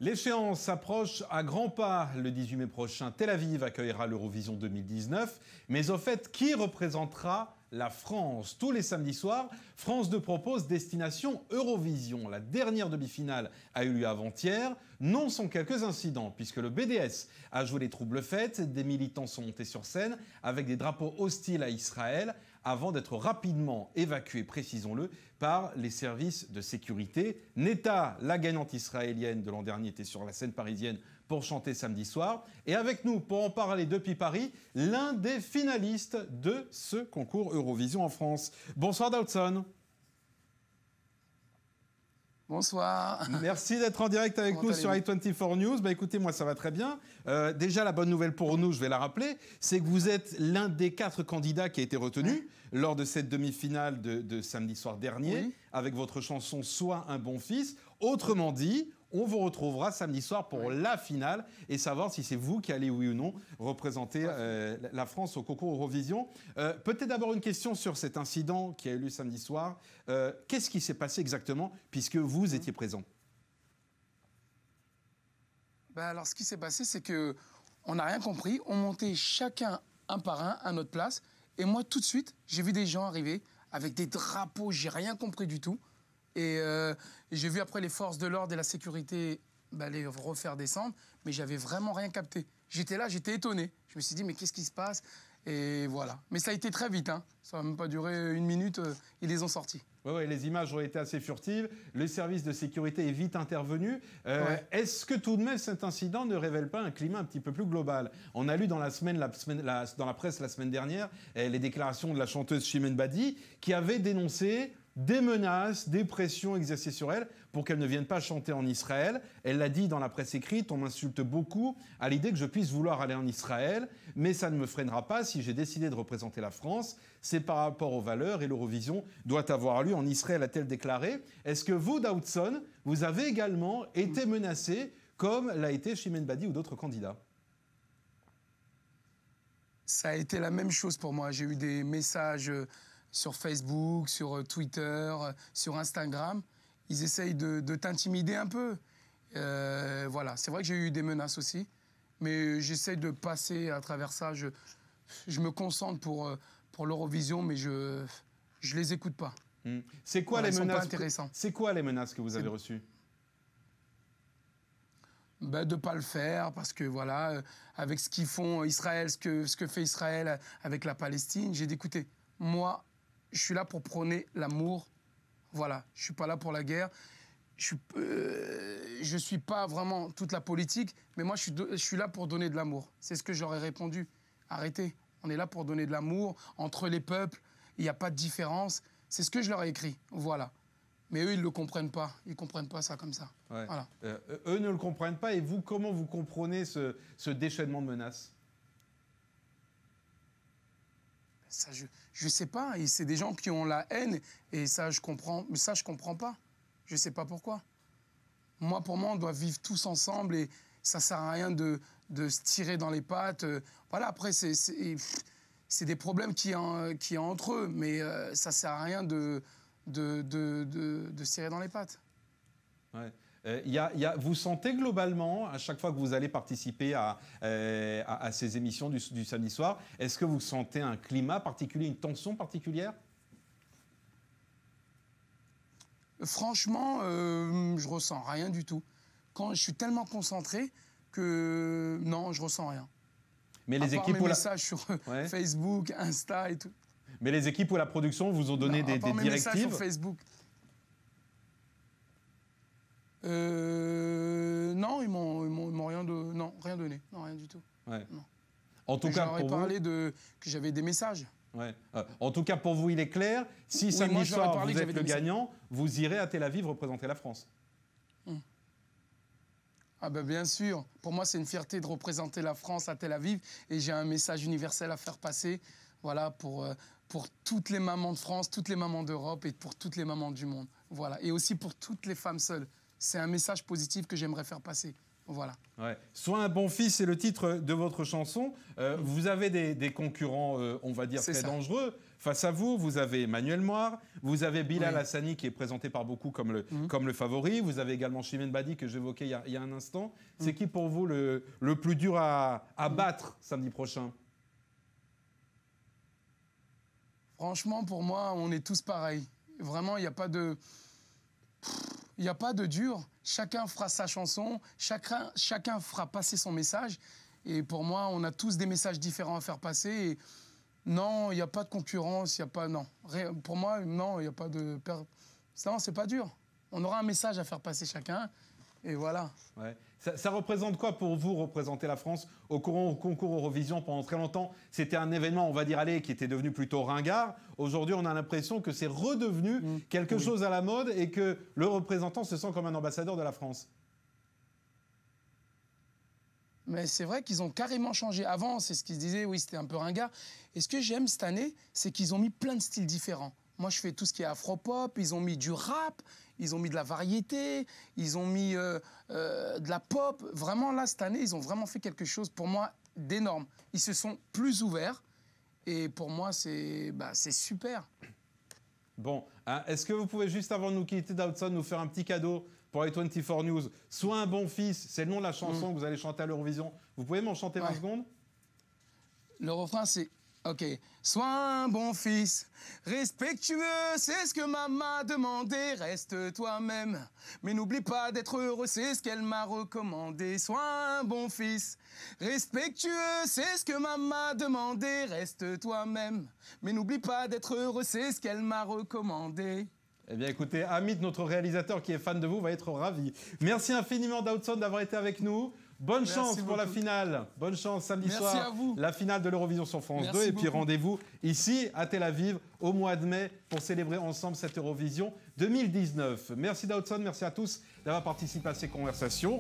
L'échéance s'approche à grands pas. Le 18 mai prochain, Tel Aviv accueillera l'Eurovision 2019. Mais au fait, qui représentera la France? Tous les samedis soirs, France 2 propose Destination Eurovision. La dernière demi-finale a eu lieu avant-hier. Non sans quelques incidents, puisque le BDS a joué les troubles fêtes. Des militants sont montés sur scène avec des drapeaux hostiles à Israël avant d'être rapidement évacués, précisons-le, par les services de sécurité. Netta, la gagnante israélienne de l'an dernier, était sur la scène parisienne pour chanter samedi soir. Et avec nous, pour en parler depuis Paris, l'un des finalistes de ce concours Eurovision en France. Bonsoir Dawson. Bonsoir. Merci d'être en direct avec nous sur i24 News. Écoutez, moi ça va très bien. Déjà, la bonne nouvelle pour nous, je vais la rappeler, c'est que vous êtes l'un des 4 candidats qui a été retenu lors de cette demi-finale de samedi soir dernier, avec votre chanson « Sois un bon fils ». Autrement dit, on vous retrouvera samedi soir pour la finale et savoir si c'est vous qui allez, oui ou non, représenter la France au concours Eurovision. Peut-être d'abord une question sur cet incident qui a eu lieu samedi soir. Qu'est-ce qui s'est passé exactement, puisque vous étiez présent? Alors, ce qui s'est passé, c'est qu'on n'a rien compris. On montait chacun un par un à notre place. Et moi, tout de suite, j'ai vu des gens arriver avec des drapeaux. J'ai rien compris du tout. Et j'ai vu après les forces de l'ordre et la sécurité les refaire descendre, mais j'avais vraiment rien capté. J'étais là, j'étais étonné. Je me suis dit, mais qu'est-ce qui se passe? Et voilà. Mais ça a été très vite, hein. Ça n'a même pas duré une minute, ils les ont sortis. Oui, les images ont été assez furtives. Le service de sécurité est vite intervenu. Est-ce que tout de même cet incident ne révèle pas un climat un petit peu plus global? On a lu dans dans la presse la semaine dernière les déclarations de la chanteuse Chimène Badi qui avait dénoncé des menaces, des pressions exercées sur elle pour qu'elle ne vienne pas chanter en Israël. Elle l'a dit dans la presse écrite, on m'insulte beaucoup à l'idée que je puisse vouloir aller en Israël, mais ça ne me freinera pas si j'ai décidé de représenter la France. C'est par rapport aux valeurs et l'Eurovision doit avoir lieu en Israël, a-t-elle déclaré. Est-ce que vous, Dawson, vous avez également été menacé comme l'a été Chimène Badi ou d'autres candidats? Ça a été la même chose pour moi. J'ai eu des messages sur Facebook, sur Twitter, sur Instagram. Ils essayent de t'intimider un peu. Voilà, c'est vrai que j'ai eu des menaces aussi, mais j'essaye de passer à travers ça. Je me concentre pour l'Eurovision, mais je les écoute pas. C'est quoi, voilà, les menaces? Pas intéressants. C'est quoi les menaces que vous avez reçues? De pas le faire, parce que voilà, avec ce qu'ils font Israël, ce que fait Israël avec la Palestine, j'ai dit, écoutez, moi, je suis là pour prôner l'amour. Voilà, je suis pas là pour la guerre. Je suis pas vraiment toute la politique, mais moi, je suis là pour donner de l'amour. C'est ce que j'aurais répondu. Arrêtez, on est là pour donner de l'amour entre les peuples. Il n'y a pas de différence. C'est ce que je leur ai écrit. Voilà. Mais eux, ils ne le comprennent pas. Ils ne comprennent pas ça comme ça. Ouais. Voilà. Eux ne le comprennent pas. Et vous, comment vous comprenez ce déchaînement de menaces? Ça, je sais pas. C'est des gens qui ont la haine. Et ça, je comprends. Mais ça, je comprends pas. Je sais pas pourquoi. Moi, pour moi, on doit vivre tous ensemble. Et ça sert à rien de se tirer dans les pattes. Voilà, après, c'est des problèmes qu'il y a entre eux. Mais ça sert à rien de se tirer dans les pattes. Ouais. Vous sentez globalement, à chaque fois que vous allez participer à ces émissions du samedi soir, est-ce que vous sentez un climat particulier, une tension particulière? Franchement, je ressens rien du tout. Quand je suis tellement concentré que non, je ressens rien. Mais les équipes mes messages sur Facebook, Insta et tout. Mais les équipes ou la production vous ont donné des directives? Messages sur Facebook. Non, ils m'ont rien donné. Non, rien du tout. Ouais. Non. En tout cas, j'aurais parlé que j'avais des messages. Ouais. En tout cas, pour vous, il est clair. Si samedi soir, vous êtes le gagnant, vous irez à Tel Aviv représenter la France. Ah ben bien sûr. Pour moi, c'est une fierté de représenter la France à Tel Aviv. Et j'ai un message universel à faire passer. Voilà, pour toutes les mamans de France, toutes les mamans d'Europe et pour toutes les mamans du monde. Voilà. Et aussi pour toutes les femmes seules. C'est un message positif que j'aimerais faire passer. Voilà. Ouais. Sois un bon fils, c'est le titre de votre chanson. Vous avez des concurrents, on va dire, très dangereux. Face à vous, vous avez Manuel Moire, vous avez Bilal Hassani qui est présenté par beaucoup comme le favori. Vous avez également Chimène Badi que j'évoquais il y a un instant. C'est qui pour vous le plus dur à battre samedi prochain? Franchement, pour moi, on est tous pareils. Vraiment, il n'y a pas de... Il n'y a pas de dur. Chacun fera sa chanson, chacun fera passer son message. Et pour moi, on a tous des messages différents à faire passer. Et non, il n'y a pas de concurrence, il n'y a pas... Non. Pour moi, non, il n'y a pas de... Non, c'est pas dur. On aura un message à faire passer chacun. Et voilà. Ouais. Ça représente quoi pour vous, représenter la France au concours Eurovision? Pendant très longtemps, c'était un événement, on va dire, allez, qui était devenu plutôt ringard. Aujourd'hui, on a l'impression que c'est redevenu quelque chose à la mode et que le représentant se sent comme un ambassadeur de la France. Mais c'est vrai qu'ils ont carrément changé. Avant, c'est ce qu'ils disaient, oui, c'était un peu ringard. Et ce que j'aime cette année, c'est qu'ils ont mis plein de styles différents. Moi, je fais tout ce qui est afro-pop, ils ont mis du rap, ils ont mis de la variété, ils ont mis de la pop. Vraiment, là, cette année, ils ont vraiment fait quelque chose, pour moi, d'énorme. Ils se sont plus ouverts et pour moi, c'est super. Bon, hein, est-ce que vous pouvez, juste avant de nous quitter, Daoudson, nous faire un petit cadeau pour les 24 News? Sois un bon fils, c'est le nom de la chanson que vous allez chanter à l'Eurovision. Vous pouvez m'en chanter 20 secondes? Le refrain, c'est... Ok. Sois un bon fils, respectueux, c'est ce que maman a demandé. Reste toi-même, mais n'oublie pas d'être heureux, c'est ce qu'elle m'a recommandé. Sois un bon fils, respectueux, c'est ce que maman a demandé. Reste toi-même, mais n'oublie pas d'être heureux, c'est ce qu'elle m'a recommandé. Eh bien, écoutez, Hamid, notre réalisateur qui est fan de vous, va être ravi. Merci infiniment, Daoudson, d'avoir été avec nous. Bonne chance pour la finale. Bonne chance samedi soir. À vous. La finale de l'Eurovision sur France 2. Et puis rendez-vous ici à Tel Aviv au mois de mai pour célébrer ensemble cette Eurovision 2019. Merci Daoudson, merci à tous d'avoir participé à ces conversations.